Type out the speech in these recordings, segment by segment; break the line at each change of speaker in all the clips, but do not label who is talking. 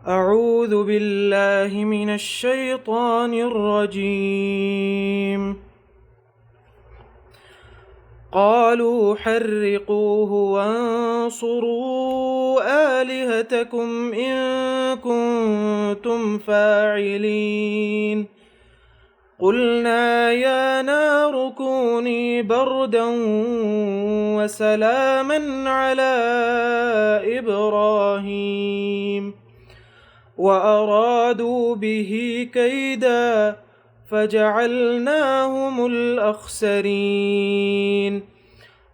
أعوذ بالله من الشيطان الرجيم. قالوا حرقوه وانصروا آلهتكم إن كنتم فاعلين. قلنا يا نار كوني بردا وسلاما على إبراهيم وأرادوا به كيدا فجعلناهم الأخسرين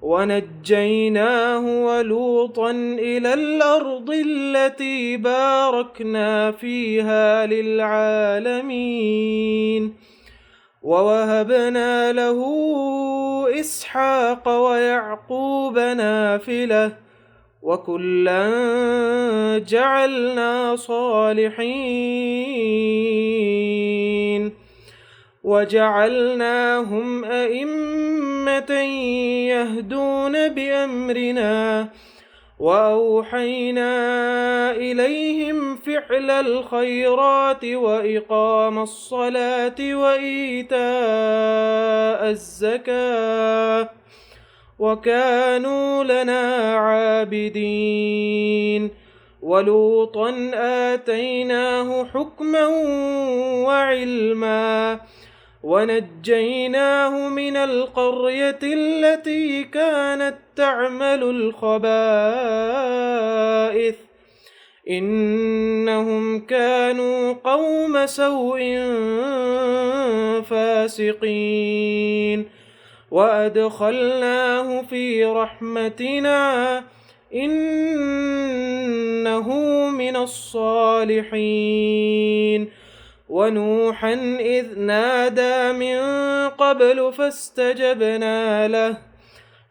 ونجيناه ولوطا إلى الأرض التي باركنا فيها للعالمين ووهبنا له إسحاق ويعقوب نافلة وكلا جعلنا صالحين وجعلناهم أئمة يهدون بأمرنا وأوحينا إليهم فعل الخيرات وإقام الصلاة وإيتاء الزكاة وكانوا لنا عابدين. ولوطا آتيناه حكما وعلما ونجيناه من القرية التي كانت تعمل الخبائث إنهم كانوا قوم سوء فاسقين وأدخلناه في رحمتنا إنه من الصالحين. ونوحا إذ نادى من قبل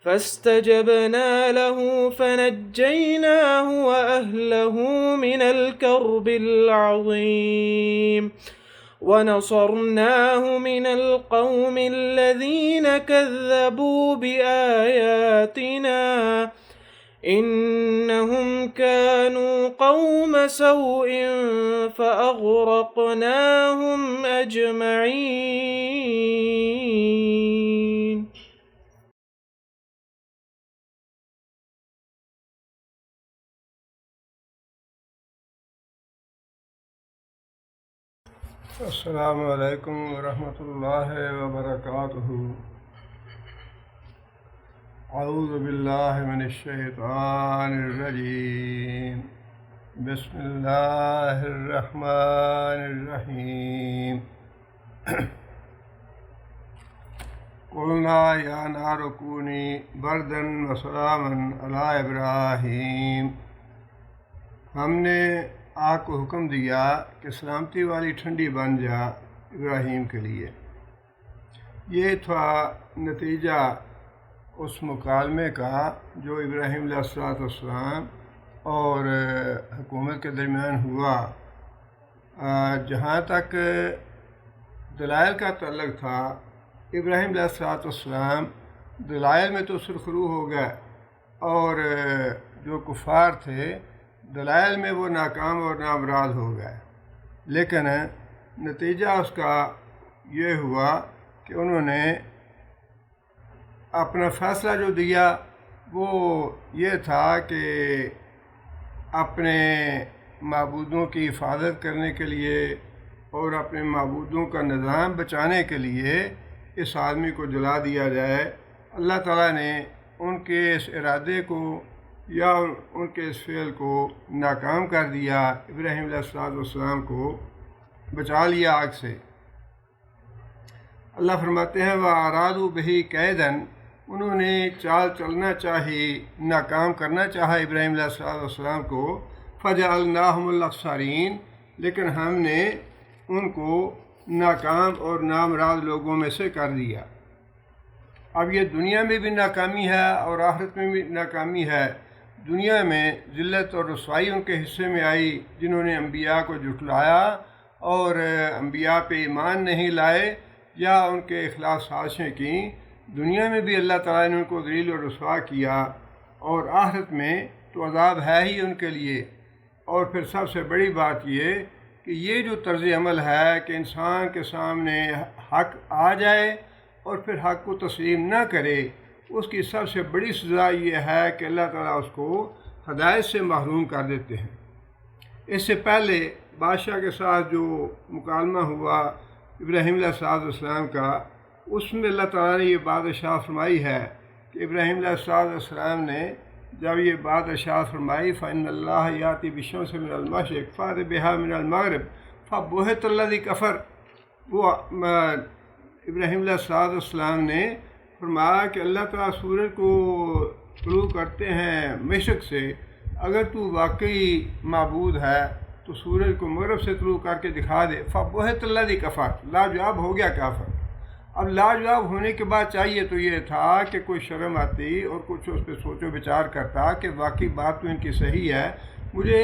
فاستجبنا له فنجيناه وأهله من الكرب العظيم ونصرناه من القوم الذين كذبوا بآياتنا إنهم كانوا قوم سوء فأغرقناهم أجمعين.
السلام علیکم ورحمۃ اللہ وبرکاتہ۔ اعوذ باللہ من الشیطان الرجیم، بسم اللہ الرحمن الرحیم۔ قلنا یا نار کونی بردا وسلاما علی ابراہیم، ہم نے آگ کو حکم دیا کہ سلامتی والی ٹھنڈی بن جا ابراہیم کے لیے۔ یہ تھا نتیجہ اس مکالمے کا جو ابراہیم علیہ السلام اور حکومت کے درمیان ہوا۔ جہاں تک دلائل کا تعلق تھا، ابراہیم علیہ السلام دلائل میں تو سرخرو ہو گئے اور جو کفار تھے دلائل میں وہ ناکام اور نامراد ہو گئے، لیکن نتیجہ اس کا یہ ہوا کہ انہوں نے اپنا فیصلہ جو دیا وہ یہ تھا کہ اپنے معبودوں کی حفاظت کرنے کے لیے اور اپنے معبودوں کا نظام بچانے کے لیے اس آدمی کو جلا دیا جائے۔ اللہ تعالیٰ نے ان کے اس ارادے کو یا ان کے اس فعل کو ناکام کر دیا، ابراہیم علیہ السلام کو بچا لیا آگ سے۔ اللہ فرماتے ہیں وَأَرَادُوا بِهِ كَيْدًا، انہوں نے چال چلنا چاہی، ناکام کرنا چاہا ابراہیم علیہ السلام کو، فَجَعَلْنَاهُمُ الْأَخْسَرِينَ، لیکن ہم نے ان کو ناکام اور نامراد لوگوں میں سے کر دیا۔ اب یہ دنیا میں بھی ناکامی ہے اور آخرت میں بھی ناکامی ہے۔ دنیا میں ذلت اور رسوائی ان کے حصے میں آئی جنہوں نے انبیاء کو جھٹلایا اور انبیاء پہ ایمان نہیں لائے یا ان کے خلاف سازشیں کیں۔ دنیا میں بھی اللہ تعالیٰ نے ان کو ذلیل و رسوا کیا اور آخرت میں تو عذاب ہے ہی ان کے لیے۔ اور پھر سب سے بڑی بات یہ کہ یہ جو طرز عمل ہے کہ انسان کے سامنے حق آ جائے اور پھر حق کو تسلیم نہ کرے، اس کی سب سے بڑی سزا یہ ہے کہ اللہ تعالیٰ اس کو ہدایت سے محروم کر دیتے ہیں۔ اس سے پہلے بادشاہ کے ساتھ جو مکالمہ ہوا ابراہیم علیہ السلام کا، اس میں اللہ تعالیٰ نے یہ بات ارشاد فرمائی ہے کہ ابراہیم علیہ السلام نے جب یہ بات ارشاد فرمائی فَإِنَّ اللَّهَ يَأْتِي بِالشَّمْسِ مِنَ الْمَشْرِقِ فَأْتِ بِهَا مِنَ الْمَغْرِبِ فَبُهِتَ الَّذِي كَفَرَ، وہ ابراہیم علیہ السلام نے فرمایا کہ اللہ تعالیٰ سورج کو طلوع کرتے ہیں مشرق سے، اگر تو واقعی معبود ہے تو سورج کو مغرب سے طلوع کر کے دکھا دے۔ فَبُهِتَ الَّذِي كَفَرَ، لاجواب ہو گیا کافر۔ اب لاجواب ہونے کے بعد چاہیے تو یہ تھا کہ کوئی شرم آتی اور کچھ اس پہ سوچ و بچار کرتا کہ واقعی بات تو ان کی صحیح ہے، مجھے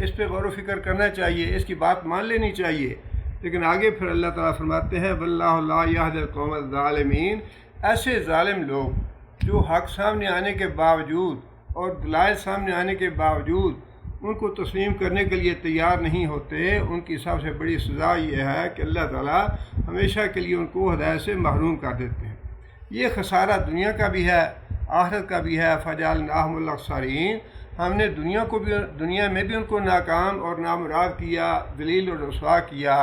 اس پہ غور و فکر کرنا چاہیے، اس کی بات مان لینی چاہیے۔ لیکن آگے پھر اللہ تعالیٰ فرماتے ہیں وَاللَّهُ لَا يَهْدِي الْقَوْمَ الظَّالِمِينَ، ایسے ظالم لوگ جو حق سامنے آنے کے باوجود اور دلائل سامنے آنے کے باوجود ان کو تسلیم کرنے کے لیے تیار نہیں ہوتے، ان کی سب سے بڑی سزا یہ ہے کہ اللہ تعالیٰ ہمیشہ کے لیے ان کو ہدایت سے محروم کر دیتے ہیں۔ یہ خسارہ دنیا کا بھی ہے، آخرت کا بھی ہے۔ فَجَعَلْنَاهُمُ الْأَخْسَرِينَ، ہم نے دنیا میں بھی ان کو ناکام اور نامراد کیا، ذلیل اور رسوا کیا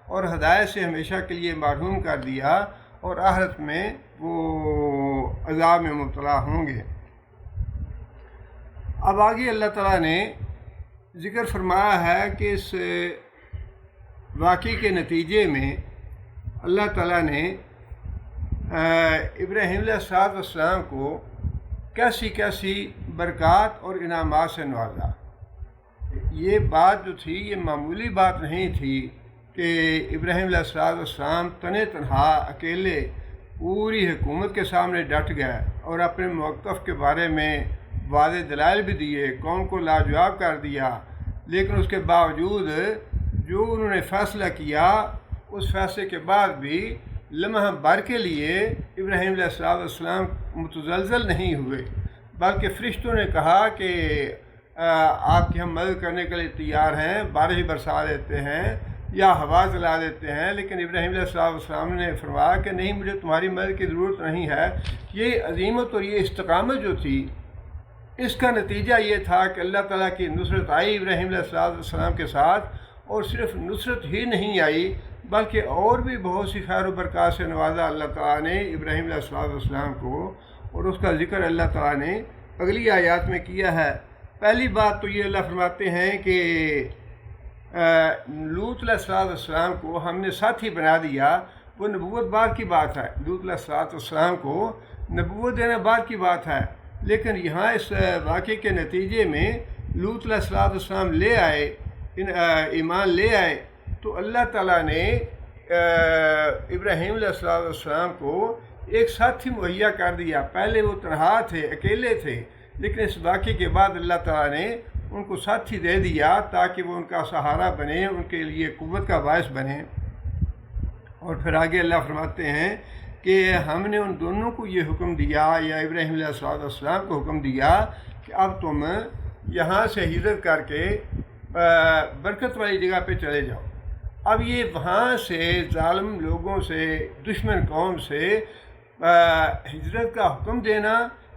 اور ہدایت سے ہمیشہ کے لیے محروم کر دیا، اور آخرت میں وہ عذاب میں مبتلا ہوں گے۔ اب آگے اللہ تعالیٰ نے ذکر فرمایا ہے کہ اس واقعے کے نتیجے میں اللہ تعالیٰ نے ابراہیم علیہ السلام کو کیسی کیسی برکات اور انعامات سے نوازا۔ یہ بات جو تھی یہ معمولی بات نہیں تھی کہ ابراہیم علیہ السلام تنے تنہا اکیلے پوری حکومت کے سامنے ڈٹ گئے اور اپنے موقف کے بارے میں واضح دلائل بھی دیے، قوم کو لاجواب کر دیا، لیکن اس کے باوجود جو انہوں نے فیصلہ کیا اس فیصلے کے بعد بھی لمحہ بھر کے لیے ابراہیم علیہ السلام متزلزل نہیں ہوئے، بلکہ فرشتوں نے کہا کہ آپ کی ہم مدد کرنے کے لیے تیار ہیں، بارش برسا دیتے ہیں یا ہوا چلا دیتے ہیں، لیکن ابراہیم علیہ السلام نے فرمایا کہ نہیں، مجھے تمہاری مدد کی ضرورت نہیں ہے۔ یہ عظیمت اور یہ استقامت جو تھی اس کا نتیجہ یہ تھا کہ اللہ تعالیٰ کی نصرت آئی ابراہیم علیہ السلام کے ساتھ، اور صرف نصرت ہی نہیں آئی بلکہ اور بھی بہت سی خیر و برکات سے نوازا اللہ تعالیٰ نے ابراہیم علیہ السلام کو، اور اس کا ذکر اللہ تعالیٰ نے اگلی آیات میں کیا ہے۔ پہلی بات تو یہ اللہ فرماتے ہیں کہ لوط علیہ السلام کو ہم نے ساتھی بنا دیا، وہ نبوت بعد کی بات ہے، لوط علیہ السلام کو نبوت دینا بعد کی بات ہے، لیکن یہاں اس واقعے کے نتیجے میں لوط علیہ السلام لے آئے، ایمان لے آئے، تو اللہ تعالیٰ نے ابراہیم علیہ السلام کو ایک ساتھی مہیا کر دیا۔ پہلے وہ تنہا تھے، اکیلے تھے، لیکن اس واقعے کے بعد اللہ تعالیٰ نے ان کو ساتھی دے دیا تاکہ وہ ان کا سہارا بنے، ان کے لیے قوت کا باعث بنے۔ اور پھر آگے اللہ فرماتے ہیں کہ ہم نے ان دونوں کو یہ حکم دیا، یا ابراہیم علیہ السلام کو حکم دیا کہ اب تم یہاں سے ہجرت کر کے برکت والی جگہ پہ چلے جاؤ۔ اب یہ وہاں سے ظالم لوگوں سے، دشمن قوم سے ہجرت کا حکم دینا،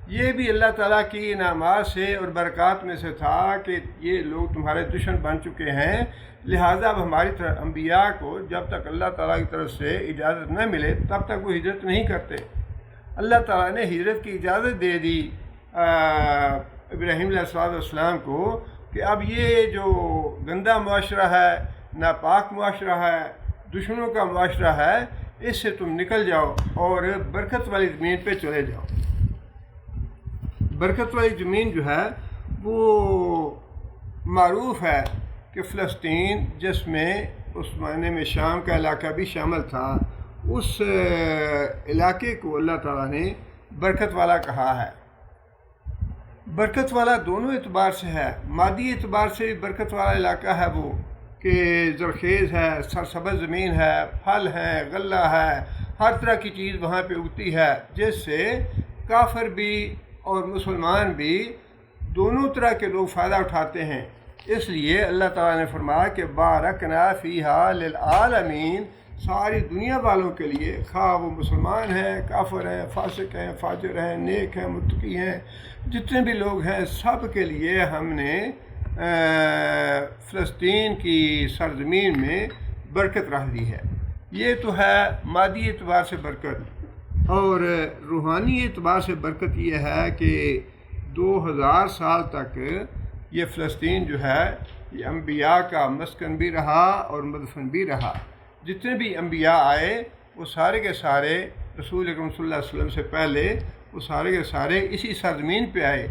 یہ بھی اللہ تعالیٰ کی انعامات سے اور برکات میں سے تھا کہ یہ لوگ تمہارے دشمن بن چکے ہیں، لہٰذا اب ہماری طرح انبیاء کو جب تک اللہ تعالیٰ کی طرف سے اجازت نہ ملے تب تک وہ ہجرت نہیں کرتے۔ اللہ تعالیٰ نے ہجرت کی اجازت دے دی ابراہیم علیہ السلام کو کہ اب یہ جو گندہ معاشرہ ہے، ناپاک معاشرہ ہے، دشمنوں کا معاشرہ ہے، اس سے تم نکل جاؤ اور برکت والی زمین پہ چلے جاؤ۔ برکت والی زمین جو ہے وہ معروف ہے کہ فلسطین، جس میں اس معنی میں شام کا علاقہ بھی شامل تھا، اس علاقے کو اللہ تعالیٰ نے برکت والا کہا ہے۔ برکت والا دونوں اعتبار سے ہے، مادی اعتبار سے بھی برکت والا علاقہ ہے وہ کہ زرخیز ہے، سرسبز زمین ہے، پھل ہیں، غلہ ہے، ہر طرح کی چیز وہاں پہ اگتی ہے، جس سے کافر بھی اور مسلمان بھی دونوں طرح کے لوگ فائدہ اٹھاتے ہیں۔ اس لیے اللہ تعالیٰ نے فرمایا کہ بارکنا فیہا للعالمین، ساری دنیا والوں کے لیے، خواہ وہ مسلمان ہیں، کافر ہیں، فاسق ہیں، فاجر ہیں، نیک ہیں، متقی ہیں، جتنے بھی لوگ ہیں سب کے لیے ہم نے فلسطین کی سرزمین میں برکت رکھ دی ہے۔ یہ تو ہے مادی اعتبار سے برکت، اور روحانی اعتبار سے برکت یہ ہے کہ 2000 سال تک یہ فلسطین جو ہے یہ انبیاء کا مسکن بھی رہا اور مدفن بھی رہا۔ جتنے بھی انبیاء آئے وہ سارے کے سارے رسول اکرم صلی اللہ علیہ وسلم سے پہلے وہ سارے کے سارے اسی سرزمین پہ آئے۔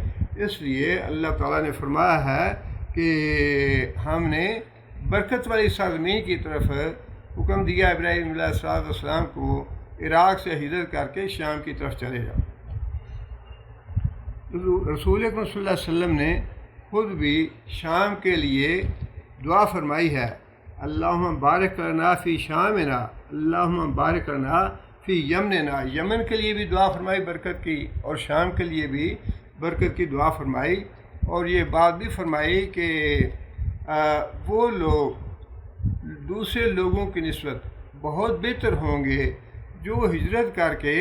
اس لیے اللہ تعالیٰ نے فرمایا ہے کہ ہم نے برکت والی سرزمین کی طرف حکم دیا ابراہیم علیہ السلام کو عراق سے ہجرت کر کے شام کی طرف چلے جاؤ۔ رسول اکرم صلی اللہ علیہ وسلم نے خود بھی شام کے لیے دعا فرمائی ہے، اللہم بارک لنا فی شامنا، اللہم بارک لنا فی یمننا۔ یمن کے لیے بھی دعا فرمائی برکت کی، اور شام کے لیے بھی برکت کی دعا فرمائی، اور یہ بات بھی فرمائی کہ وہ لوگ دوسرے لوگوں کی نسبت بہت بہتر ہوں گے جو ہجرت کر کے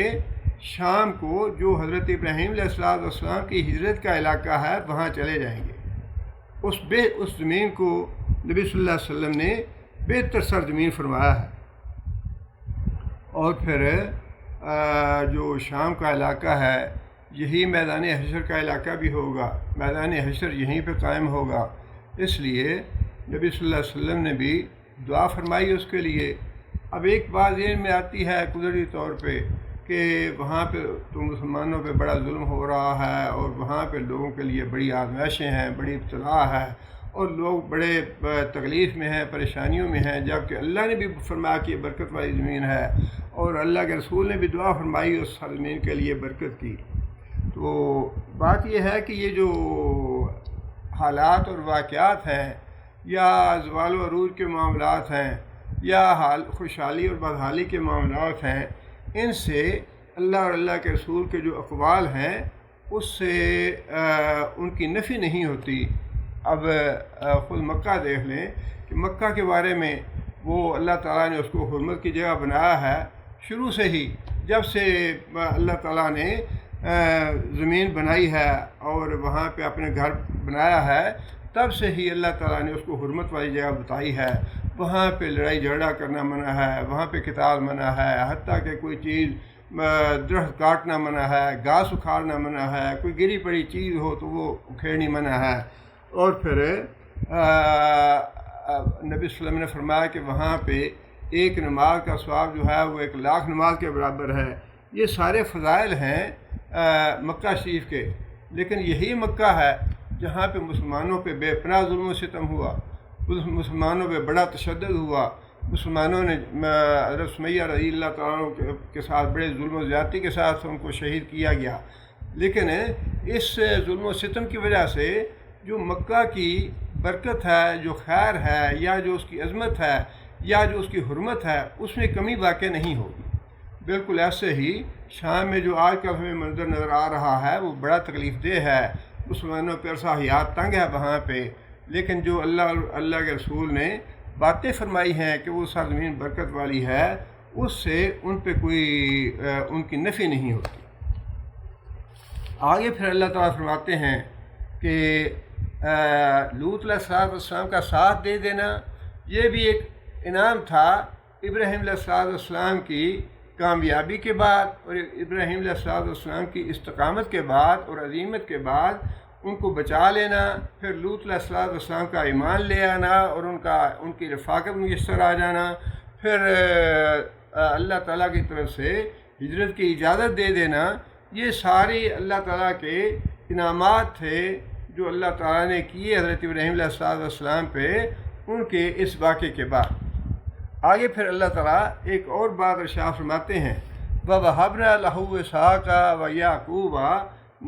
شام کو، جو حضرت ابراہیم علیہ السلام کی ہجرت کا علاقہ ہے، وہاں چلے جائیں گے۔ اس زمین کو نبی صلی اللہ علیہ وسلم نے بہتر سرزمین فرمایا ہے۔ اور پھر جو شام کا علاقہ ہے یہی میدان حشر کا علاقہ بھی ہوگا، میدان حشر یہیں پہ قائم ہوگا۔ اس لیے نبی صلی اللہ علیہ وسلم نے بھی دعا فرمائی اس کے لیے۔ اب ایک بات ذہن میں آتی ہے قدرتی طور پہ کہ وہاں پہ تو مسلمانوں پہ بڑا ظلم ہو رہا ہے، اور وہاں پہ لوگوں کے لیے بڑی آزمائشیں ہیں، بڑی ابتلا ہے، اور لوگ بڑے تکلیف میں ہیں، پریشانیوں میں ہیں، جبکہ اللہ نے بھی فرمایا کہ یہ برکت والی زمین ہے، اور اللہ کے رسول نے بھی دعا فرمائی اس زمین کے لیے برکت کی۔ تو بات یہ ہے کہ یہ جو حالات اور واقعات ہیں، یا زوال و عروج کے معاملات ہیں، یا خوشحالی اور بدحالی کے معاملات ہیں، ان سے اللہ اور اللہ کے رسول کے جو اقوال ہیں اس سے ان کی نفی نہیں ہوتی۔ اب خود مکہ دیکھ لیں کہ مکہ کے بارے میں وہ اللہ تعالیٰ نے اس کو حرمت کی جگہ بنایا ہے شروع سے ہی، جب سے اللہ تعالیٰ نے زمین بنائی ہے اور وہاں پہ اپنے گھر بنایا ہے، تب سے ہی اللہ تعالیٰ نے اس کو حرمت والی جگہ بتائی ہے۔ وہاں پہ لڑائی جھگڑا کرنا منع ہے، وہاں پہ قتال منع ہے، حتیٰ کہ کوئی چیز درخت کاٹنا منع ہے، گھاس اکھاڑنا منع ہے، کوئی گری پڑی چیز ہو تو وہ اکھیڑنی منع ہے۔ اور پھر نبی صلی اللہ علیہ وسلم نے فرمایا کہ وہاں پہ ایک نماز کا ثواب جو ہے وہ 1,00,000 نماز کے برابر ہے۔ یہ سارے فضائل ہیں مکہ شریف کے، لیکن یہی مکہ ہے جہاں پہ مسلمانوں پہ بے پناہ ظلم و ستم ہوا، مسلمانوں پہ بڑا تشدد ہوا، مسلمانوں نے حضرت سمیہ رضی اللہ تعالیٰ کے ساتھ بڑے ظلم و زیادتی کے ساتھ ان کو شہید کیا گیا۔ لیکن اس ظلم و ستم کی وجہ سے جو مکہ کی برکت ہے، جو خیر ہے، یا جو اس کی عظمت ہے، یا جو اس کی حرمت ہے، اس میں کمی واقع نہیں ہوگی۔ بالکل ایسے ہی شام میں جو آج کل ہمیں منظر نظر آ رہا ہے وہ بڑا تکلیف دہ ہے، مسلمانوں پہ عرصہ حیات تنگ ہے وہاں پہ، لیکن جو اللہ کے رسول نے باتیں فرمائی ہیں کہ وہ سرزمین برکت والی ہے، اس سے ان پہ کوئی ان کی نفی نہیں ہوتی۔ آگے پھر اللہ تعالیٰ فرماتے ہیں کہ لوط علیہ السلام کا ساتھ دے دینا یہ بھی ایک انعام تھا ابراہیم علیہ السلام کی کامیابی کے بعد، اور ابراہیم علیہ السلام کی استقامت کے بعد اور عظیمت کے بعد ان کو بچا لینا، پھر لوط علیہ السلام کا ایمان لے آنا اور ان کی رفاقت میسر آ جانا، پھر اللہ تعالیٰ کی طرف سے ہجرت کی اجازت دے دینا، یہ ساری اللہ تعالیٰ کے انعامات تھے جو اللہ تعالیٰ نے کیے حضرت ابراہیم علیہ السلام پہ ان کے اس واقعے کے بعد۔ آگے پھر اللہ تعالیٰ ایک اور بات ارشاد فرماتے ہیں، وَوَهَبْنَا لَهُ إِسْحَاقَ وَيَعْقُوبَ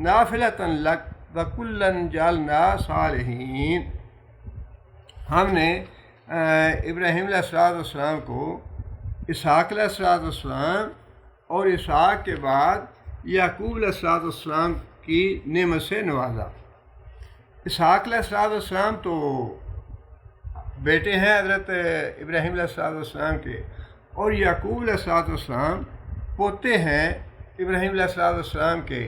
نَافِلَةً لَكَ وَكُلًّا جَعَلْنَا صَالِحِينَ۔ ہم نے ابراہیم علیہ السلام کو اسحاق علیہ السلام اور اسحاق کے بعد یعقوب علیہ السلام کی نعمت سے نوازا۔ اسحاق علیہ السلام تو بیٹے ہیں حضرت ابراہیم علیہ السلام کے، اور یعقوب علیہ السلام پوتے ہیں ابراہیم علیہ السلام کے،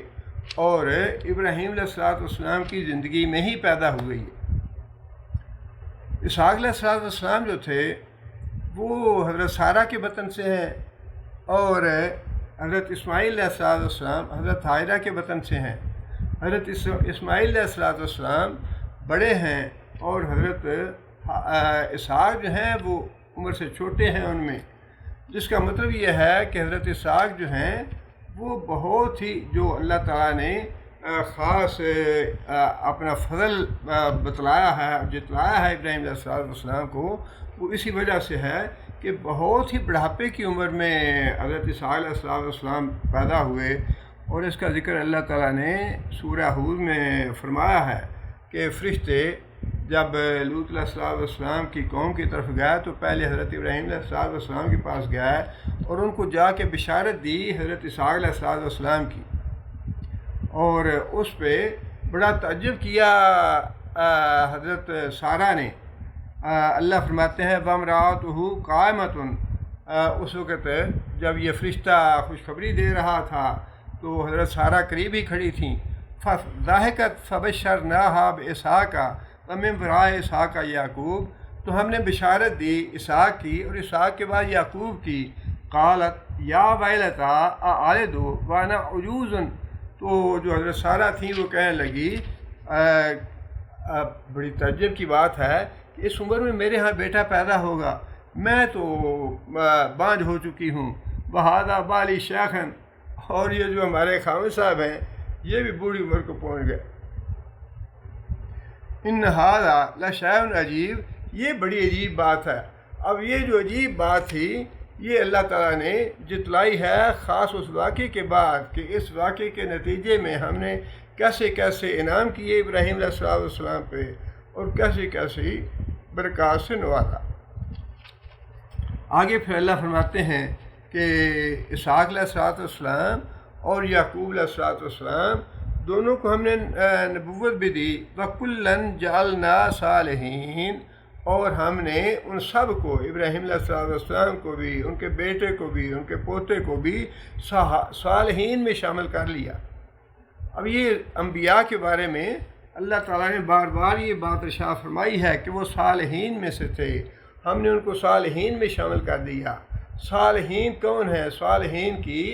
اور ابراہیم علیہ السلام کی زندگی میں ہی پیدا ہوئی ہے۔ اسحاق علیہ السلام جو تھے وہ حضرت سارہ کے بطن سے ہیں، اور حضرت اسماعیل علیہ السلام حضرت حاجرہ کے بطن سے ہیں۔ حضرت اسماعیل علیہ السلام بڑے ہیں، اور حضرت اسحاق جو ہیں وہ عمر سے چھوٹے ہیں ان میں، جس کا مطلب یہ ہے کہ حضرت اسحاق جو ہیں وہ بہت ہی، جو اللہ تعالیٰ نے خاص اپنا فضل بتلایا ہے، جتلایا ہے ابراہیم علیہ السلام کو، وہ اسی وجہ سے ہے کہ بہت ہی بڑھاپے کی عمر میں حضرت اسحاق علیہ السلام پیدا ہوئے۔ اور اس کا ذکر اللہ تعالیٰ نے سورہ ہود میں فرمایا ہے کہ فرشتے جب لوط علیہ السلام کی قوم کی طرف گئے تو پہلے حضرت ابراہیم علیہ السلام کے پاس گئے اور ان کو جا کے بشارت دی حضرت اسحاق علیہ السلام کی، اور اس پہ بڑا تعجب کیا حضرت سارہ نے۔ اللہ فرماتے ہیں وَامْرَأَتُهُ قَائِمَةٌ، اس وقت جب یہ فرشتہ خوشخبری دے رہا تھا تو حضرت سارہ قریب ہی کھڑی تھیں۔ فَضَحِكَتْ فَبَشَّرْنَاهَا بِإِسْحَاقَ وَمِن وَرَاءِ إِسْحَاقَ یعقوب، تو ہم نے بشارت دی اسحاق کی اور اسحاق کے بعد یعقوب کی۔ قالت یا ویلتا اَأَلِدُ وَأَنَا عَجُوزٌ، تو جو حضرت سارہ تھیں وہ کہنے لگی بڑی تعجب کی بات ہے کہ اس عمر میں میرے ہاں بیٹا پیدا ہوگا، میں تو بانجھ ہو چکی ہوں۔ وَهَذَا بَالِي شَيْخًا، اور یہ جو ہمارے خاوند صاحب ہیں یہ بھی بوڑھی عمر کو پہنچ گئے۔ ان هذا لشیء عجیب، یہ بڑی عجیب بات ہے۔ اب یہ جو عجیب بات تھی یہ اللہ تعالیٰ نے جتلائی ہے خاص اس واقعے کے بعد کہ اس واقعے کے نتیجے میں ہم نے کیسے کیسے انعام کیے ابراہیم علیہ السلام پہ، اور کیسے کیسے برکات سے نوازا۔ آگے پھر اللہ فرماتے ہیں کہ اسحاق علیہ السلام اور یعقوب علیہ السلام دونوں کو ہم نے نبوت بھی دی۔ وَكُلًّا جَعَلْنَا صَالِحِينَ، اور ہم نے ان سب کو، ابراہیم علیہ السلام کو بھی، ان کے بیٹے کو بھی، ان کے پوتے کو بھی صالحین میں شامل کر لیا۔ اب یہ انبیاء کے بارے میں اللہ تعالیٰ نے بار بار یہ بات ارشاد فرمائی ہے کہ وہ صالحین میں سے تھے، ہم نے ان کو صالحین میں شامل کر دیا۔ صالحین کون ہیں؟ صالحین کی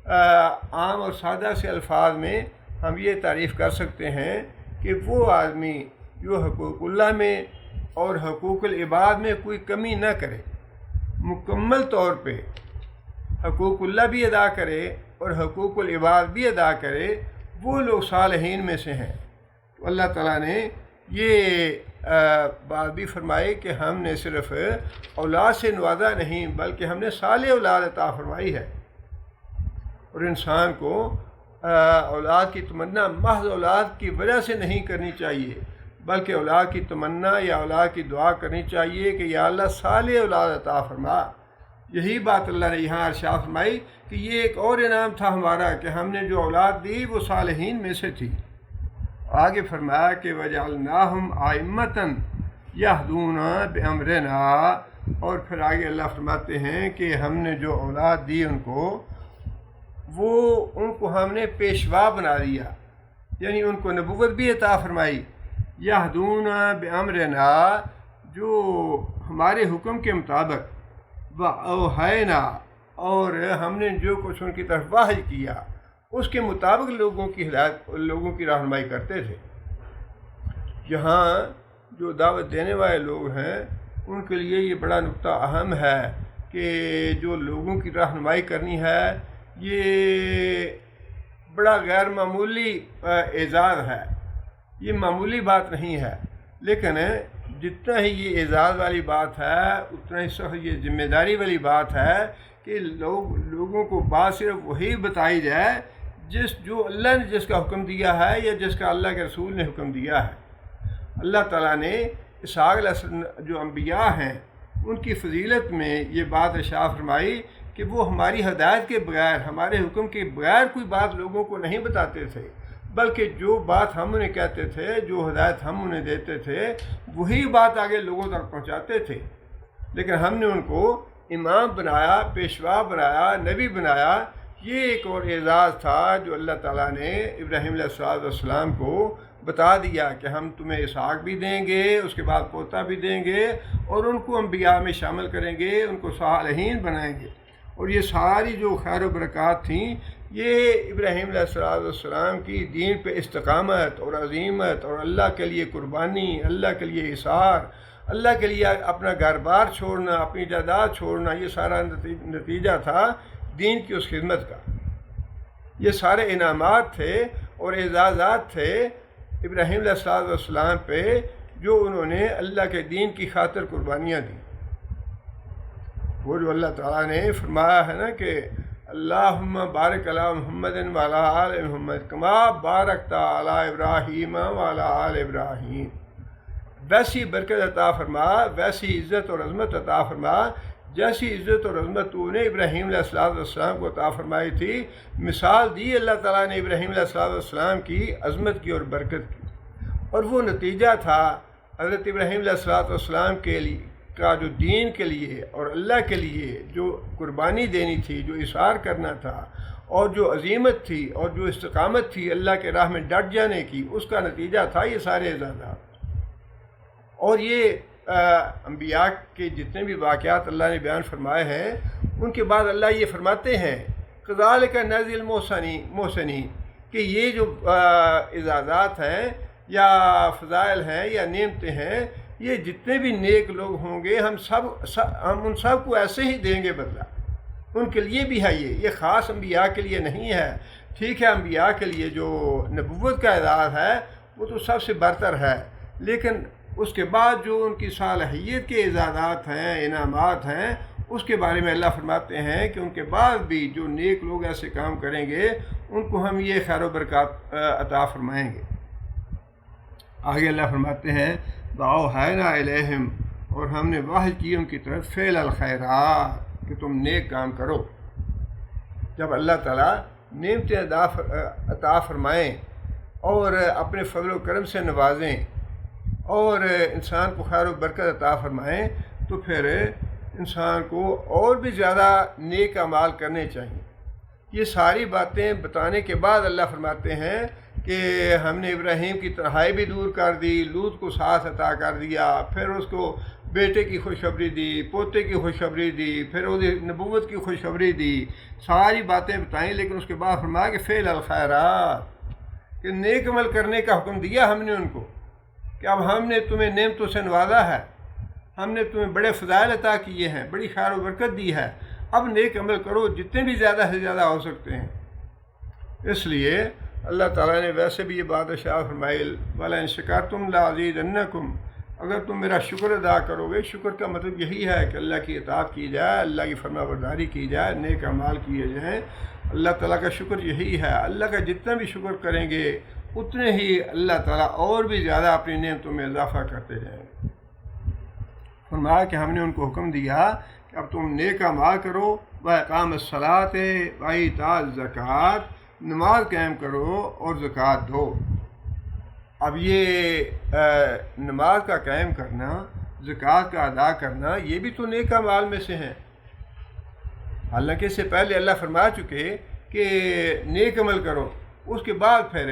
عام اور سادہ سے الفاظ میں ہم یہ تعریف کر سکتے ہیں کہ وہ آدمی جو حقوق اللہ میں اور حقوق العباد میں کوئی کمی نہ کرے، مکمل طور پہ حقوق اللہ بھی ادا کرے اور حقوق العباد بھی ادا کرے، وہ لوگ صالحین میں سے ہیں۔ تو اللہ تعالیٰ نے یہ بات بھی فرمائی کہ ہم نے صرف اولاد سے نوازا نہیں بلکہ ہم نے صالح اولاد عطا فرمائی ہے، اور انسان کو اولاد کی تمنا محض اولاد کی وجہ سے نہیں کرنی چاہیے، بلکہ اولاد کی تمنا یا اولاد کی دعا کرنی چاہیے کہ یا اللہ صالح اولاد عطا فرما۔ یہی بات اللہ نے یہاں ارشاد فرمائی کہ یہ ایک اور انعام تھا ہمارا کہ ہم نے جو اولاد دی وہ صالحین میں سے تھی۔ آگے فرمایا کہ وَجَعَلْنَاهُمْ أَئِمَّةً يَهْدُونَ بِأَمْرِنَا، اور پھر آگے اللہ فرماتے ہیں کہ ہم نے جو اولاد دی ان کو ہم نے پیشوا بنا دیا، یعنی ان کو نبوت بھی عطا فرمائی۔ یہدون بامرنا، جو ہمارے حکم کے مطابق، وأوحینا، اور ہم نے جو کچھ ان کی طرف واحی کیا اس کے مطابق لوگوں کی ہدایت، لوگوں کی رہنمائی کرتے تھے۔ یہاں جو دعوت دینے والے لوگ ہیں ان کے لیے یہ بڑا نقطہ اہم ہے کہ جو لوگوں کی رہنمائی کرنی ہے یہ بڑا غیر معمولی اعزاز ہے، یہ معمولی بات نہیں ہے، لیکن جتنا ہی یہ اعزاز والی بات ہے اتنا ہی سخت یہ ذمہ داری والی بات ہے کہ لوگوں کو بات صرف وہی بتائی جائے جو اللہ نے جس کا حکم دیا ہے یا جس کا اللہ کے رسول نے حکم دیا ہے۔ اللہ تعالیٰ نے اسحاق علیہ السلام جو انبیاء ہیں ان کی فضیلت میں یہ بات ارشاد فرمائی کہ وہ ہماری ہدایت کے بغیر، ہمارے حکم کے بغیر کوئی بات لوگوں کو نہیں بتاتے تھے، بلکہ جو بات ہم انہیں کہتے تھے، جو ہدایت ہم انہیں دیتے تھے، وہی بات آگے لوگوں تک پہنچاتے تھے۔ لیکن ہم نے ان کو امام بنایا، پیشوا بنایا، نبی بنایا۔ یہ ایک اور اعزاز تھا جو اللہ تعالیٰ نے ابراہیم علیہ السلام کو بتا دیا کہ ہم تمہیں اسحاق بھی دیں گے، اس کے بعد پوتا بھی دیں گے، اور ان کو انبیاء میں شامل کریں گے، ان کو صالحین بنائیں گے۔ اور یہ ساری جو خیر و برکات تھیں، یہ ابراہیم علیہ السلام کی دین پہ استقامت اور عظیمت اور اللہ کے لیے قربانی، اللہ کے لیے اثار، اللہ کے لیے اپنا گھر بار چھوڑنا، اپنی جائیداد چھوڑنا، یہ سارا نتیجہ تھا دین کی اس خدمت کا۔ یہ سارے انعامات تھے اور اعزازات تھے ابراہیم علیہ السلام پہ، جو انہوں نے اللہ کے دین کی خاطر قربانیاں دیں۔ وہ جو اللہ تعالیٰ نے فرمایا ہے نا کہ اللہم بارک علی محمد وعلی آل محمد کما بارکت علی ابراہیم وعلی آل ابراہیم، ویسی برکت عطا فرما، ویسی عزت اور عظمت عطا فرما جیسی عزت اور عظمت تو نے ابراہیم علیہ السلام کو عطا فرمائی تھی۔ مثال دی اللہ تعالیٰ نے ابراہیم علیہ السلام کی عظمت کی اور برکت کی، اور وہ نتیجہ تھا حضرت ابراہیم علیہ السلام کے لیے کا جو دین کے لیے اور اللہ کے لیے جو قربانی دینی تھی، جو اثار کرنا تھا، اور جو عظیمت تھی اور جو استقامت تھی اللہ کے راہ میں ڈٹ جانے کی، اس کا نتیجہ تھا یہ سارے اعزازات۔ اور یہ انبیاء کے جتنے بھی واقعات اللہ نے بیان فرمائے ہیں، ان کے بعد اللہ یہ فرماتے ہیں کذالک نجزی المحسنین، کہ یہ جو اعزازات ہیں یا فضائل ہیں یا نعمتیں ہیں، یہ جتنے بھی نیک لوگ ہوں گے ہم ان سب کو ایسے ہی دیں گے بدلہ۔ ان کے لیے بھی ہے یہ خاص انبیاء کے لیے نہیں ہے۔ ٹھیک ہے، انبیاء کے لیے جو نبوت کا اعزاز ہے وہ تو سب سے برتر ہے، لیکن اس کے بعد جو ان کی صالحیت کے اعزازات ہیں، انعامات ہیں، اس کے بارے میں اللہ فرماتے ہیں کہ ان کے بعد بھی جو نیک لوگ ایسے کام کریں گے ان کو ہم یہ خیر و برکات عطا فرمائیں گے۔ آگے اللہ فرماتے ہیں وَأَوْحَيْنَا إِلَيْهِمْ، اور ہم نے وحی کی ان کی طرف فعل الخیرات، کہ تم نیک کام کرو۔ جب اللہ تعالیٰ نعمتیں عطا فرمائیں اور اپنے فضل و کرم سے نوازیں اور انسان کو خیر و برکت عطا فرمائیں، تو پھر انسان کو اور بھی زیادہ نیک اعمال کرنے چاہیے۔ یہ ساری باتیں بتانے کے بعد اللہ فرماتے ہیں کہ ہم نے ابراہیم کی تنہائی بھی دور کر دی، لوط کو ساتھ عطا کر دیا، پھر اس کو بیٹے کی خوشخبری دی، پوتے کی خوشخبری دی، پھر اس نبوت کی خوشخبری دی، ساری باتیں بتائیں، لیکن اس کے بعد فرمایا کہ فعل الخیرات، کہ نیک عمل کرنے کا حکم دیا ہم نے ان کو، کہ اب ہم نے تمہیں نعمتوں سے نوازا ہے، ہم نے تمہیں بڑے فضائل عطا کیے ہیں، بڑی خیر و برکت دی ہے، اب نیک عمل کرو جتنے بھی زیادہ سے زیادہ ہو سکتے ہیں۔ اس لیے اللہ تعالیٰ نے ویسے بھی یہ بات ارشاد فرمائی وَلَئِن شَكَرْتُمْ لَأَزِيدَنَّكُمْ، اگر تم میرا شکر ادا کرو گے۔ شکر کا مطلب یہی ہے کہ اللہ کی اطاعت کی جائے، اللہ کی فرما برداری کی جائے، نیک اعمال کیے جائیں۔ اللہ تعالیٰ کا شکر یہی ہے، اللہ کا جتنا بھی شکر کریں گے اتنے ہی اللہ تعالیٰ اور بھی زیادہ اپنی نعمتوں میں اضافہ کرتے جائیں گے۔ فرمایا کہ ہم نے ان کو حکم دیا کہ اب تم نیک اعمال کرو، وَإِقَامَ الصَّلَاةِ وَإِيتَاءِ الزَّكَاةِ، نماز قائم کرو اور زکوٰۃ دو۔ اب یہ نماز کا قائم کرنا، زکوٰۃ کا ادا کرنا، یہ بھی تو نیک اعمال میں سے ہیں۔ حالانکہ اس سے پہلے اللہ فرما چکے کہ نیک عمل کرو، اس کے بعد پھر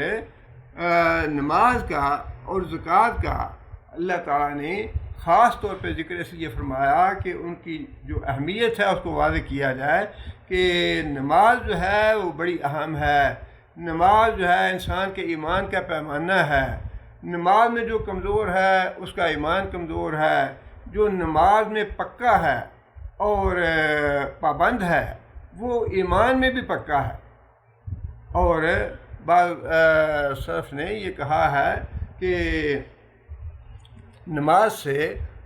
نماز کا اور زکوٰۃ کا اللہ تعالیٰ نے خاص طور پہ ذکر اس لیے فرمایا کہ ان کی جو اہمیت ہے اس کو واضح کیا جائے کہ نماز جو ہے وہ بڑی اہم ہے۔ نماز جو ہے انسان کے ایمان کا پیمانہ ہے۔ نماز میں جو کمزور ہے اس کا ایمان کمزور ہے، جو نماز میں پکا ہے اور پابند ہے وہ ایمان میں بھی پکا ہے۔ اور بعض سلف نے یہ کہا ہے کہ نماز سے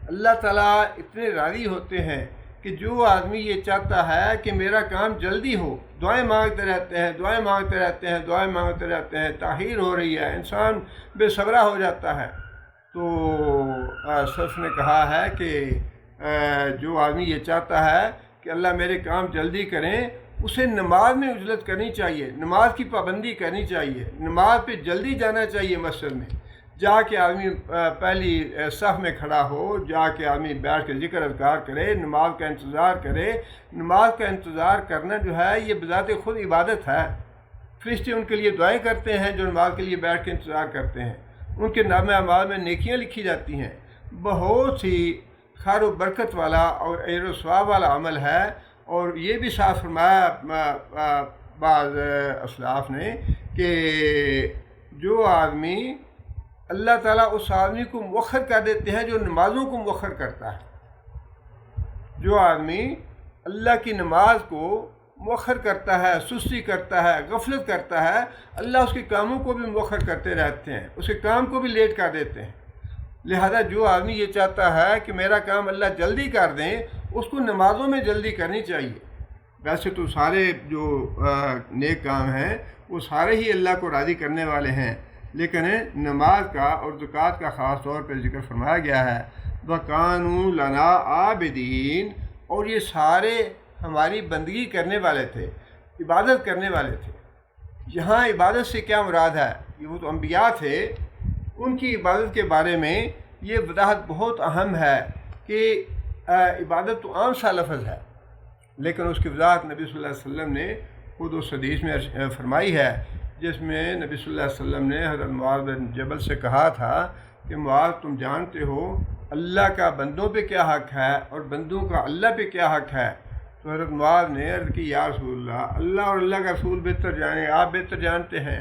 اللہ تعالیٰ اتنے راضی ہوتے ہیں کہ جو آدمی یہ چاہتا ہے کہ میرا کام جلدی ہو، دعائیں مانگتے رہتے ہیں، دعائیں مانگتے رہتے ہیں، دعائیں مانگتے رہتے ہیں، تاخیر ہو رہی ہے، انسان بے صبرا ہو جاتا ہے۔ تو سلف نے کہا ہے کہ جو آدمی یہ چاہتا ہے کہ اللہ میرے کام جلدی کریں، اسے نماز میں عجلت کرنی چاہیے، نماز کی پابندی کرنی چاہیے، نماز پہ جلدی جانا چاہیے، مسجد میں جا کے آدمی پہلی صف میں کھڑا ہو، جا کے آدمی بیٹھ کے ذکر اذکار کرے، نماز کا انتظار کرے۔ نماز کا انتظار کرنا جو ہے یہ بذات خود عبادت ہے۔ فرشتے ان کے لیے دعائیں کرتے ہیں جو نماز کے لیے بیٹھ کے انتظار کرتے ہیں، ان کے نامہ اعمال میں نیکیاں لکھی جاتی ہیں۔ بہت ہی خیر و برکت والا اور اجر و ثواب والا عمل ہے۔ اور یہ بھی صاف فرمایا بعض اسلاف نے کہ جو آدمی اللہ تعالیٰ اس آدمی کو مؤخر کر دیتے ہیں جو نمازوں کو مؤخر کرتا ہے۔ جو آدمی اللہ کی نماز کو مؤخر کرتا ہے، سستی کرتا ہے، غفلت کرتا ہے، اللہ اس کے کاموں کو بھی مؤخر کرتے رہتے ہیں، اس کے کام کو بھی لیٹ کر دیتے ہیں۔ لہذا جو آدمی یہ چاہتا ہے کہ میرا کام اللہ جلدی کر دیں، اس کو نمازوں میں جلدی کرنی چاہیے۔ ویسے تو سارے جو نیک کام ہیں وہ سارے ہی اللہ کو راضی کرنے والے ہیں، لیکن نماز کا اور زکوٰۃ کا خاص طور پہ ذکر فرمایا گیا ہے۔ وَكَانُوا لَنَا عَابِدِينَ، اور یہ سارے ہماری بندگی کرنے والے تھے، عبادت کرنے والے تھے۔ یہاں عبادت سے کیا مراد ہے؟ یہ وہ تو انبیاء تھے، ان کی عبادت کے بارے میں یہ وضاحت بہت اہم ہے کہ عبادت تو عام سا لفظ ہے، لیکن اس کی وضاحت نبی صلی اللہ علیہ وسلم نے خود اس حدیث میں فرمائی ہے، جس میں نبی صلی اللہ علیہ وسلم نے حضرت معاذ بن جبل سے کہا تھا کہ معاذ تم جانتے ہو اللہ کا بندوں پہ کیا حق ہے اور بندوں کا اللہ پہ کیا حق ہے؟ تو حضرت معاذ نے عرض کی یا رسول اللہ، اللہ اور اللہ کا رسول بہتر جانے، آپ بہتر جانتے ہیں۔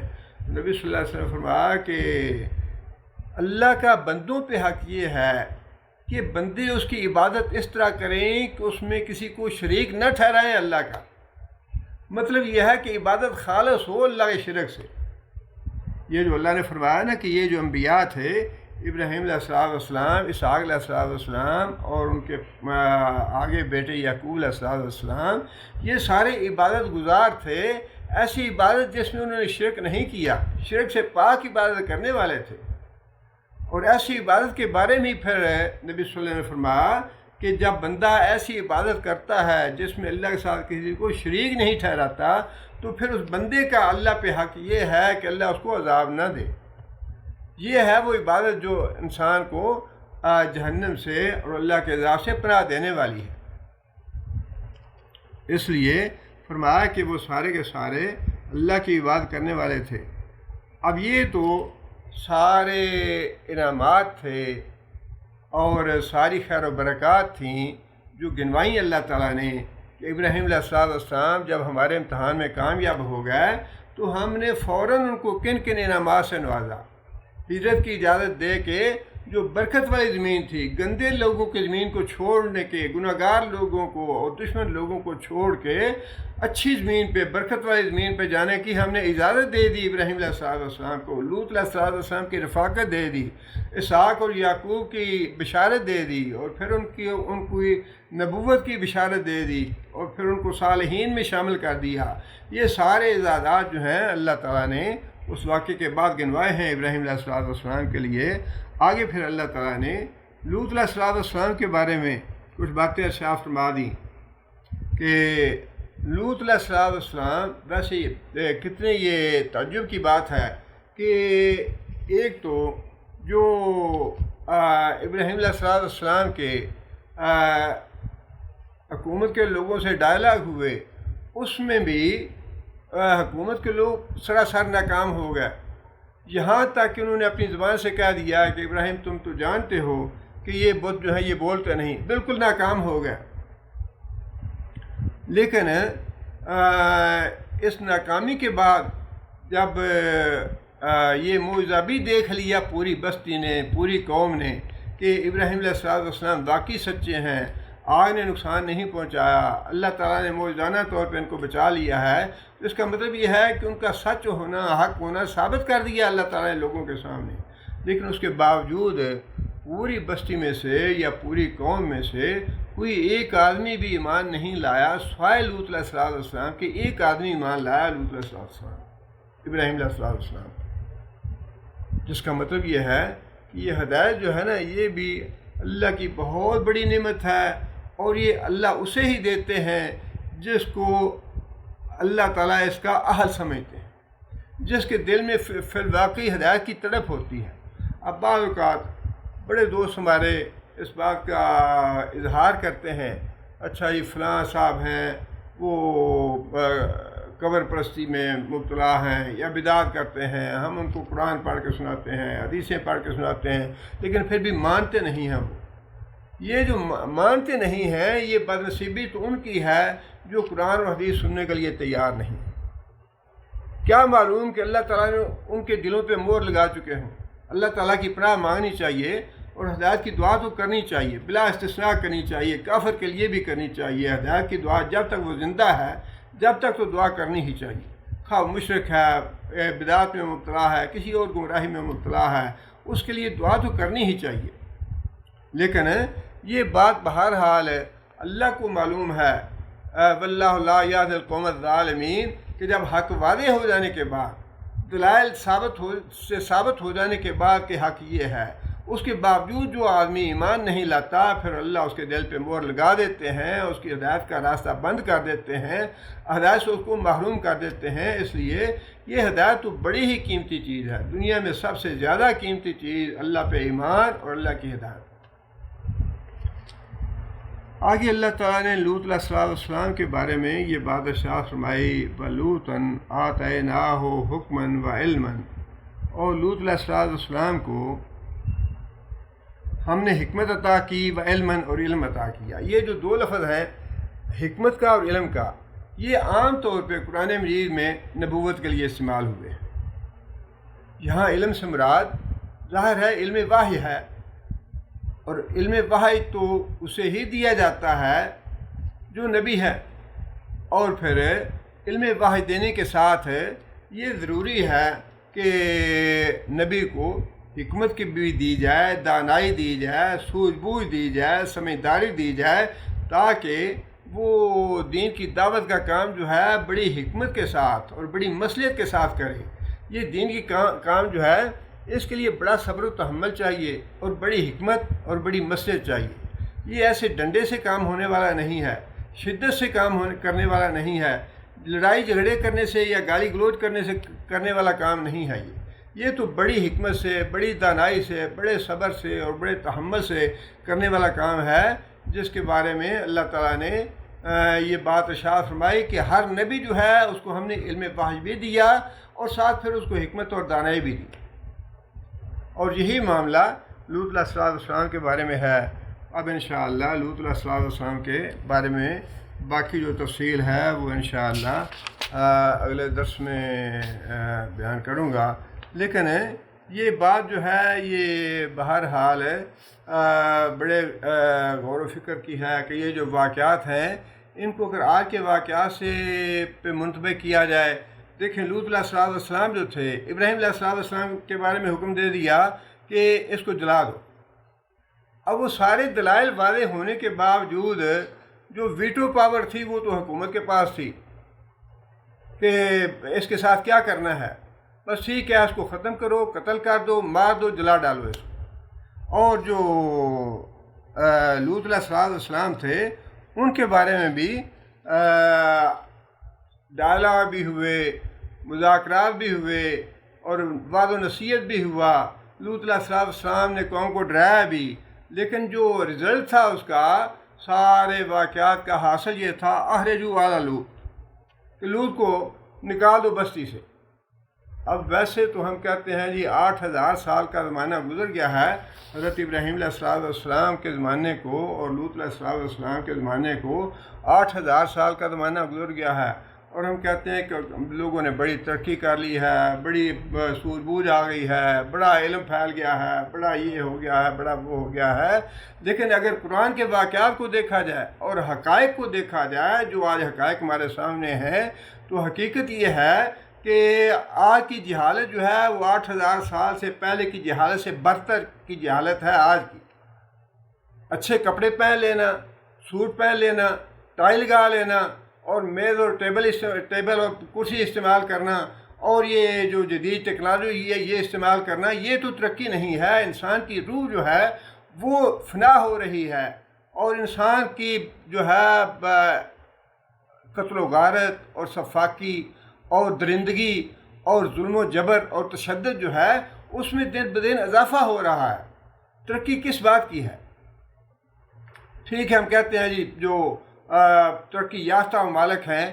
نبی صلی اللہ علیہ وسلم فرمایا کہ اللہ کا بندوں پہ حق یہ ہے کہ بندے اس کی عبادت اس طرح کریں کہ اس میں کسی کو شریک نہ ٹھہرائیں اللہ کا۔ مطلب یہ ہے کہ عبادت خالص ہو اللہ کے شرک سے۔ یہ جو اللہ نے فرمایا نا کہ یہ جو انبیاء تھے، ابراہیم علیہ السلام، اسحاق علیہ السلام اور ان کے آگے بیٹے یعقوب علیہ السلام، یہ سارے عبادت گزار تھے، ایسی عبادت جس میں انہوں نے شرک نہیں کیا، شرک سے پاک عبادت کرنے والے تھے۔ اور ایسی عبادت کے بارے میں پھر نبی صلی اللہ علیہ وسلم نے فرمایا کہ جب بندہ ایسی عبادت کرتا ہے جس میں اللہ کے ساتھ کسی کو شریک نہیں ٹھہراتا، تو پھر اس بندے کا اللہ پہ حق یہ ہے کہ اللہ اس کو عذاب نہ دے۔ یہ ہے وہ عبادت جو انسان کو جہنم سے اور اللہ کے عذاب سے پناہ دینے والی ہے۔ اس لیے فرمایا کہ وہ سارے کے سارے اللہ کی عبادت کرنے والے تھے۔ اب یہ تو سارے انعامات تھے اور ساری خیر و برکات تھیں جو گنوائی اللہ تعالیٰ نے کہ ابراہیم علیہ السلام جب ہمارے امتحان میں کامیاب ہو گئے تو ہم نے فوراً ان کو کن کن انعامات سے نوازا۔ ہجرت کی اجازت دے کے جو برکت والی زمین تھی، گندے لوگوں کی زمین کو چھوڑنے کے، گناہگار لوگوں کو اور دشمن لوگوں کو چھوڑ کے اچھی زمین پہ، برکت والی زمین پہ جانے کی ہم نے اجازت دے دی ابراہیم علیہ السلام کو، لوط علیہ السلام کی رفاقت دے دی، اسحاق اور یعقوب کی بشارت دے دی، اور پھر ان کو نبوت کی بشارت دے دی، اور پھر ان کو صالحین میں شامل کر دیا۔ یہ سارے اعزازات جو ہیں اللہ تعالیٰ نے اس واقعے کے بعد گنوائے ہیں ابراہیم علیہ السلام کے لیے۔ آگے پھر اللہ تعالیٰ نے لوط علیہ السلام کے بارے میں کچھ باتیں ارشاد فرما دیں کہ لوط علیہ السلام، ویسے کتنے یہ تعجب کی بات ہے کہ ایک تو جو ابراہیم علیہ السلام کے حکومت کے لوگوں سے ڈائلاگ ہوئے، اس میں بھی حکومت کے لوگ سراسر ناکام ہو گئے، یہاں تک کہ انہوں نے اپنی زبان سے کہہ دیا کہ ابراہیم تم تو جانتے ہو کہ یہ بت جو ہے یہ بولتے نہیں، بالکل ناکام ہو گئے۔ لیکن اس ناکامی کے بعد جب یہ معجزہ بھی دیکھ لیا پوری بستی نے، پوری قوم نے کہ ابراہیم علیہ السلام واقعی سچے ہیں، آگ نے نقصان نہیں پہنچایا، اللہ تعالیٰ نے معجزانہ طور پہ ان کو بچا لیا ہے، اس کا مطلب یہ ہے کہ ان کا سچ ہونا، حق ہونا ثابت کر دیا اللہ تعالیٰ نے لوگوں کے سامنے۔ لیکن اس کے باوجود پوری بستی میں سے یا پوری قوم میں سے کوئی ایک آدمی بھی ایمان نہیں لایا سوائے لوط علیہ السلام کہ ایک آدمی ایمان لایا، لوط علیہ السلام، ابراہیم علیہ السلام، جس کا مطلب یہ ہے کہ یہ ہدایت جو ہے نا یہ بھی اللہ کی بہت بڑی نعمت ہے، اور یہ اللہ اسے ہی دیتے ہیں جس کو اللہ تعالیٰ اس کا اہل سمجھتے ہیں، جس کے دل میں فی الواقعی ہدایت کی تڑپ ہوتی ہے۔ اب بعض اوقات بڑے دوست ہمارے اس بات کا اظہار کرتے ہیں، اچھا یہ فلاں صاحب ہیں، وہ قبر پرستی میں مبتلا ہیں یا بدعت کرتے ہیں، ہم ان کو قرآن پڑھ کے سناتے ہیں، حدیثیں پڑھ کے سناتے ہیں، لیکن پھر بھی مانتے نہیں ہیں۔ وہ یہ جو مانتے نہیں ہیں، یہ بدنصیبی تو ان کی ہے جو قرآن و حدیث سننے کے لیے تیار نہیں۔ کیا معلوم کہ اللہ تعالیٰ نے ان کے دلوں پہ مہر لگا چکے ہوں۔ اللہ تعالیٰ کی پناہ مانگنی چاہیے اور ہدایت کی دعا تو کرنی چاہیے، بلا استثناء کرنی چاہیے، کافر کے لیے بھی کرنی چاہیے۔ ہدایت کی دعا جب تک وہ زندہ ہے، جب تک تو دعا کرنی ہی چاہیے، خواہ مشرک ہے، بدعت میں مبتلا ہے، کسی اور گمراہی میں مبتلا ہے، اس کے لیے دعا تو کرنی ہی چاہیے۔ لیکن یہ بات بہرحال اللہ کو معلوم ہے، واللہ لا یہدی القوم الظالمین، کہ جب حق واضح ہو جانے کے بعد، دلائل ثابت ہو جانے کے بعد کہ حق یہ ہے، اس کے باوجود جو آدمی ایمان نہیں لاتا، پھر اللہ اس کے دل پہ مہر لگا دیتے ہیں، اس کی ہدایت کا راستہ بند کر دیتے ہیں، ہدایت سے اس کو محروم کر دیتے ہیں۔ اس لیے یہ ہدایت تو بڑی ہی قیمتی چیز ہے، دنیا میں سب سے زیادہ قیمتی چیز اللہ پہ ایمان اور اللہ کی ہدایت۔ آگے اللہ تعالیٰ نے لوط علیہ السلام کے بارے میں یہ بات ارشاد فرمائی، وَلُوطًا آتَيْنَاهُ حُكْمًا وَعِلْمًا، اور لوط علیہ السلام کو ہم نے حکمت عطا کی، وعلمًا، اور علم عطا کیا۔ یہ جو دو لفظ ہیں، حکمت کا اور علم کا، یہ عام طور پہ قرآن مجید میں نبوت کے لیے استعمال ہوئے۔ یہاں علم سے مراد ظاہر ہے علم وحی ہے، اور علم وحی تو اسے ہی دیا جاتا ہے جو نبی ہے، اور پھر علم وحی دینے کے ساتھ یہ ضروری ہے کہ نبی کو حکمت کی بھی دی جائے، دانائی دی جائے، سوجھ بوجھ دی جائے، سمجھداری دی جائے، تاکہ وہ دین کی دعوت کا کام جو ہے بڑی حکمت کے ساتھ اور بڑی مصلحت کے ساتھ کرے۔ یہ دین کی کام جو ہے اس کے لیے بڑا صبر و تحمل چاہیے، اور بڑی حکمت اور بڑی مصلحت چاہیے۔ یہ ایسے ڈنڈے سے کام ہونے والا نہیں ہے، شدت سے کام کرنے والا نہیں ہے، لڑائی جھگڑے کرنے سے یا گالی گلوچ کرنے والا کام نہیں ہے۔ یہ تو بڑی حکمت سے، بڑی دانائی سے، بڑے صبر سے اور بڑے تحمل سے کرنے والا کام ہے، جس کے بارے میں اللہ تعالیٰ نے یہ بات ارشاد فرمائی کہ ہر نبی جو ہے اس کو ہم نے علم وحی بھی دیا، اور ساتھ پھر اس کو حکمت اور دانائی بھی دی۔ اور یہی معاملہ لوط علیہ السلام کے بارے میں ہے۔ اب انشاءاللہ لوط علیہ السلام کے بارے میں باقی جو تفصیل ہے وہ انشاءاللہ اگلے درس میں بیان کروں گا۔ لیکن یہ بات جو ہے یہ بہرحال بڑے غور و فکر کی ہے کہ یہ جو واقعات ہیں ان کو اگر آج کے واقعات سے پہ منتبہ کیا جائے۔ دیکھیں لوط علیہ السلام جو تھے، ابراہیم علیہ السلام کے بارے میں حکم دے دیا کہ اس کو جلا دو۔ اب وہ سارے دلائل واضح ہونے کے باوجود جو ویٹو پاور تھی وہ تو حکومت کے پاس تھی کہ اس کے ساتھ کیا کرنا ہے، بس ٹھیک ہے اس کو ختم کرو، قتل کر دو، مار دو، جلا ڈالو اس کو۔ اور جو لوط علیہ السلام تھے ان کے بارے میں بھی ڈائلاگ بھی ہوئے، مذاکرات بھی ہوئے، اور وعد و نصیحت بھی ہوا۔ لوط علیہ السلام نے قوم کو ڈرایا بھی، لیکن جو رزلٹ تھا اس کا سارے واقعات کا حاصل یہ تھا اخرجوا آل لوط، کہ لوط کو نکال دو بستی سے۔ اب ویسے تو ہم کہتے ہیں جی 8000 سال کا زمانہ گزر گیا ہے حضرت ابراہیم علیہ السلام کے زمانے کو اور لوط علیہ السلام کے زمانے کو 8000 سال کا زمانہ گزر گیا ہے، اور ہم کہتے ہیں کہ لوگوں نے بڑی ترقی کر لی ہے، بڑی سوجھ بوجھ آ گئی ہے، بڑا علم پھیل گیا ہے، بڑا یہ ہو گیا ہے، بڑا وہ ہو گیا ہے۔ لیکن اگر قرآن کے واقعات کو دیکھا جائے اور حقائق کو دیکھا جائے، جو آج حقائق ہمارے سامنے ہیں، تو حقیقت یہ ہے کہ آج کی جہالت جو ہے وہ 8000 سال سے پہلے کی جہالت سے برتر کی جہالت ہے آج کی۔ اچھے کپڑے پہن لینا، سوٹ پہن لینا، ٹائی لگا لینا، اور میز اور ٹیبل اور کرسی استعمال کرنا، اور یہ جو جدید ٹیکنالوجی ہے یہ استعمال کرنا، یہ تو ترقی نہیں ہے۔ انسان کی روح جو ہے وہ فنا ہو رہی ہے، اور انسان کی جو ہے قتل و غارت اور صفاقی اور درندگی اور ظلم و جبر اور تشدد جو ہے اس میں دن بدن اضافہ ہو رہا ہے۔ ترقی کس بات کی ہے؟ ٹھیک ہے، ہم کہتے ہیں جی جو ترقی یافتہ ممالک ہیں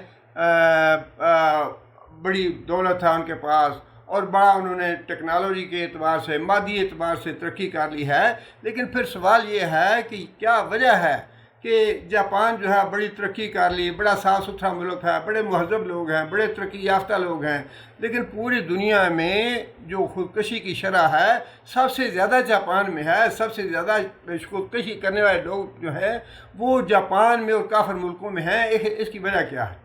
بڑی دولت ہے ان کے پاس اور بڑا انہوں نے ٹیکنالوجی کے اعتبار سے مادی اعتبار سے ترقی کر لی ہے، لیکن پھر سوال یہ ہے کہ کیا وجہ ہے کہ جاپان جو ہے بڑی ترقی کر لی، بڑا صاف ستھرا ملک ہے، بڑے مہذب لوگ ہیں، بڑے ترقی یافتہ لوگ ہیں، لیکن پوری دنیا میں جو خودکشی کی شرح ہے سب سے زیادہ جاپان میں ہے۔ سب سے زیادہ خودکشی کرنے والے لوگ جو ہیں وہ جاپان میں اور کافر ملکوں میں ہیں۔ اس کی وجہ کیا ہے؟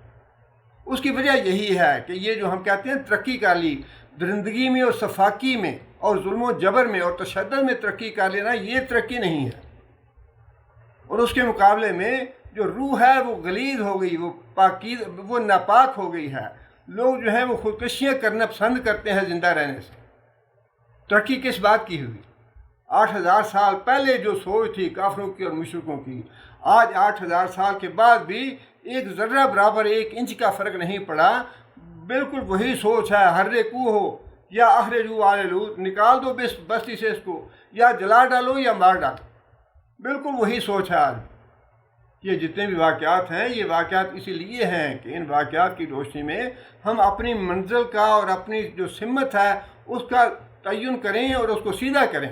اس کی وجہ یہی ہے کہ یہ جو ہم کہتے ہیں ترقی کر لی، درندگی میں اور صفاقی میں اور ظلم و جبر میں اور تشدد میں ترقی کر لینا، یہ ترقی نہیں ہے۔ اور اس کے مقابلے میں جو روح ہے وہ غلیظ ہو گئی، وہ ناپاک ہو گئی ہے۔ لوگ جو ہیں وہ خودکشیاں کرنا پسند کرتے ہیں زندہ رہنے سے۔ ترقی کس بات کی ہوئی؟ 8000 سال پہلے جو سوچ تھی کافروں کی اور مشرکوں کی، آج 8000 سال کے بعد بھی ایک ذرہ برابر 1 انچ کا فرق نہیں پڑا۔ بالکل وہی سوچ ہے، ہر کو ہو یا اخرجوا آل لوط، نکال دو بستی سے اس کو، یا جلا ڈالو یا مار ڈالو، بالکل وہی سوچ ہے آج۔ یہ جتنے بھی واقعات ہیں یہ واقعات اسی لیے ہیں کہ ان واقعات کی روشنی میں ہم اپنی منزل کا اور اپنی جو سمت ہے اس کا تعین کریں اور اس کو سیدھا کریں۔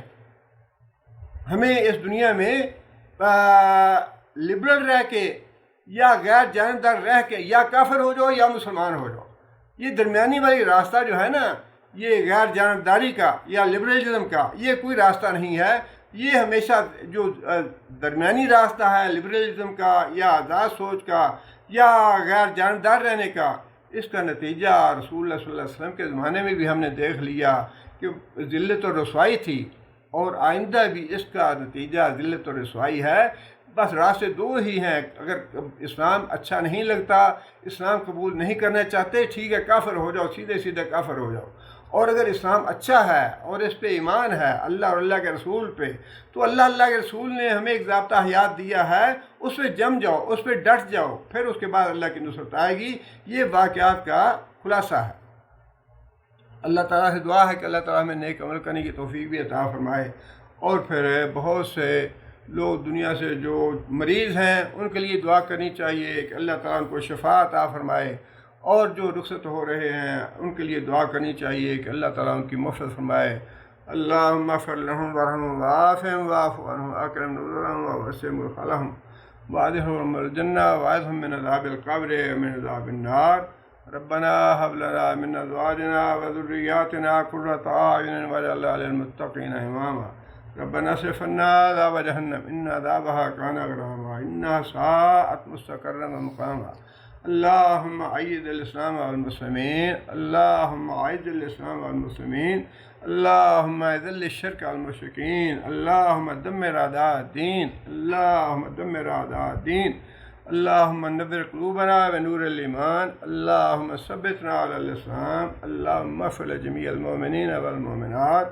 ہمیں اس دنیا میں لبرل رہ کے یا غیر جانبدار رہ کے یا کافر ہو جاؤ یا مسلمان ہو جاؤ، یہ درمیانی والی راستہ جو ہے نا، یہ غیر جانبداری کا یا لبرلزم کا یہ کوئی راستہ نہیں ہے۔ یہ ہمیشہ جو درمیانی راستہ ہے لبرلزم کا یا آزاد سوچ کا یا غیر جانبدار رہنے کا، اس کا نتیجہ رسول اللہ صلی اللہ علیہ وسلم کے زمانے میں بھی ہم نے دیکھ لیا کہ ذلت و رسوائی تھی، اور آئندہ بھی اس کا نتیجہ ذلت و رسوائی ہے۔ بس راستے 2 ہی ہیں، اگر اسلام اچھا نہیں لگتا، اسلام قبول نہیں کرنا چاہتے، ٹھیک ہے کافر ہو جاؤ، سیدھے سیدھے کافر ہو جاؤ۔ اور اگر اسلام اچھا ہے اور اس پہ ایمان ہے اللہ اور اللہ کے رسول پہ، تو اللہ کے رسول نے ہمیں ایک ضابطہ حیات دیا ہے، اس پہ جم جاؤ، اس پہ ڈٹ جاؤ، پھر اس کے بعد اللہ کی نصرت آئے گی۔ یہ واقعات کا خلاصہ ہے۔ اللہ تعالیٰ سے دعا ہے کہ اللہ تعالیٰ ہمیں نیک عمل کرنے کی توفیق بھی عطا فرمائے، اور پھر بہت سے لوگ دنیا سے جو مریض ہیں ان کے لیے دعا کرنی چاہیے کہ اللہ تعالیٰ ان کو شفا عطا فرمائے، اور جو رخصت ہو رہے ہیں ان کے لیے دعا کرنی چاہیے کہ اللہ تعالیٰ ان کی مغفرت فرمائے۔ اللہم اغفر لهم وارحمهم وعافهم واعف عنهم واکرم نزلهم ووسع مدخلهم وادخلهم الجنة واعذهم من عذاب القبر ومن عذاب النار۔ ربنا هب لنا من ازواجنا وذرياتنا قرة اعین واجعلنا للمتقین اماما۔ ربنا اصرف عنا عذاب جہنم ان عذابها كان غراما انها ساءت مستقرا ومقاما۔ اللهم أعز الإسلام والمسلمين، اللهم أعز الإسلام والمسلمين، اللهم أذل الشرك والمشركين، اللهم دمر أعداء الدين، اللهم دمر أعداء الدين، اللهم نور قلوبنا بنور الإيمان، اللهم ثبتنا على الإسلام، اللهم اغفر لجميع المؤمنين والمؤمنات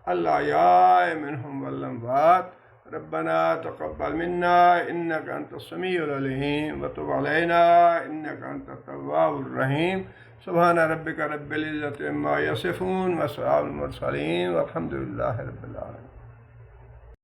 الأحياء منهم والأموات۔ ربنا تقبل منا إنك أنت السميع العليم وتب علينا إنك أنت التواب الرحيم۔ سبحان ربك رب العزة عما يصفون وسلام على المرسلين والحمد لله رب العالمين۔